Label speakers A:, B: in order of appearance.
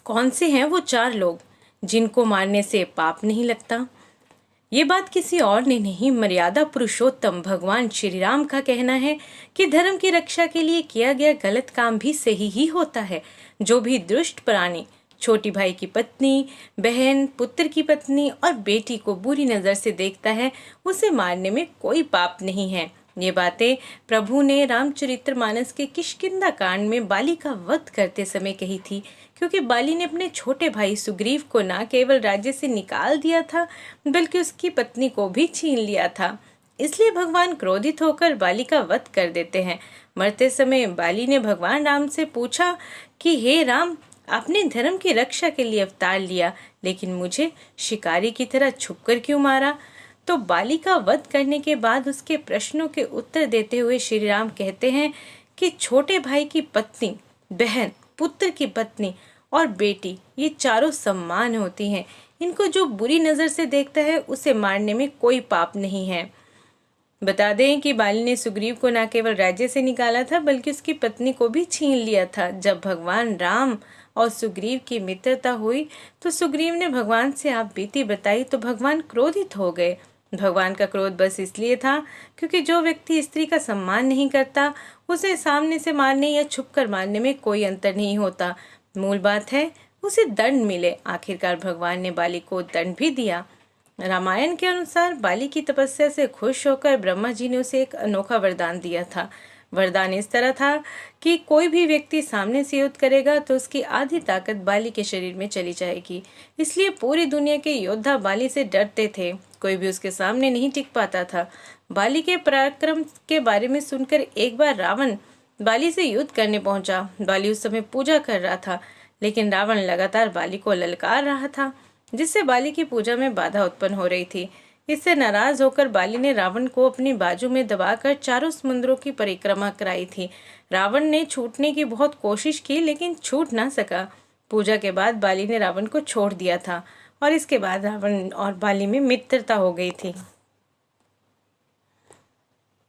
A: कौन से हैं वो 4 लोग जिनको मारने से पाप नहीं लगता? ये बात किसी और ने नहीं, मर्यादा पुरुषोत्तम भगवान श्री राम का कहना है कि धर्म की रक्षा के लिए किया गया गलत काम भी सही ही होता है। जो भी दुष्ट प्राणी छोटी भाई की पत्नी, बहन, पुत्र की पत्नी और बेटी को बुरी नजर से देखता है, उसे मारने में कोई पाप नहीं है। ये बातें प्रभु ने रामचरितमानस के किष्किंधा कांड में बाली का वध करते समय कही थी, क्योंकि बाली ने अपने छोटे भाई सुग्रीव को न केवल राज्य से निकाल दिया था, बल्कि उसकी पत्नी को भी छीन लिया था। इसलिए भगवान क्रोधित होकर बाली का वध कर देते हैं। मरते समय बाली ने भगवान राम से पूछा कि हे राम, आपने धर्म की रक्षा के लिए अवतार लिया, लेकिन मुझे शिकारी की तरह छुपकर क्यों मारा? तो बाली का वध करने के बाद उसके प्रश्नों के उत्तर देते हुए श्री राम कहते हैं कि छोटे भाई की पत्नी, बहन, पुत्र की पत्नी और बेटी, ये चारों समान होती हैं। इनको जो बुरी नजर से देखता है, उसे मारने में कोई पाप नहीं है। बता दें कि बाली ने सुग्रीव को न केवल राज्य से निकाला था, बल्कि उसकी पत्नी को भी छीन लिया था। जब भगवान राम और सुग्रीव की मित्रता हुई तो सुग्रीव ने भगवान से आप बीती बताई तो भगवान क्रोधित हो गए। भगवान का क्रोध बस इसलिए था क्योंकि जो व्यक्ति स्त्री का सम्मान नहीं करता, उसे सामने से मारने या छुपकर मारने में कोई अंतर नहीं होता। मूल बात है उसे दंड मिले। आखिरकार भगवान ने बाली को दंड भी दिया। रामायण के अनुसार बाली की तपस्या से खुश होकर ब्रह्मा जी ने उसे एक अनोखा वरदान दिया था। वरदान इस तरह था कि कोई भी व्यक्ति सामने से युद्ध करेगा तो उसकी आधी ताकत बाली के शरीर में चली जाएगी। इसलिए पूरी दुनिया के योद्धा बाली से डरते थे, कोई भी उसके सामने नहीं टिक पाता था। बाली के पराक्रम के बारे में सुनकर एक बार रावण बाली से युद्ध करने पहुंचा। बाली उस समय पूजा कर रहा था, लेकिन रावण लगातार बाली को ललकार रहा था, जिससे बाली की पूजा में बाधा उत्पन्न हो रही थी। इससे नाराज होकर बाली ने रावण को अपनी बाजू में दबाकर चारों समुद्रों की परिक्रमा कराई थी। रावण ने छूटने की बहुत कोशिश की, लेकिन छूट ना सका। पूजा के बाद बाली ने रावण को छोड़ दिया था और इसके बाद रावण और बाली में मित्रता हो गई थी।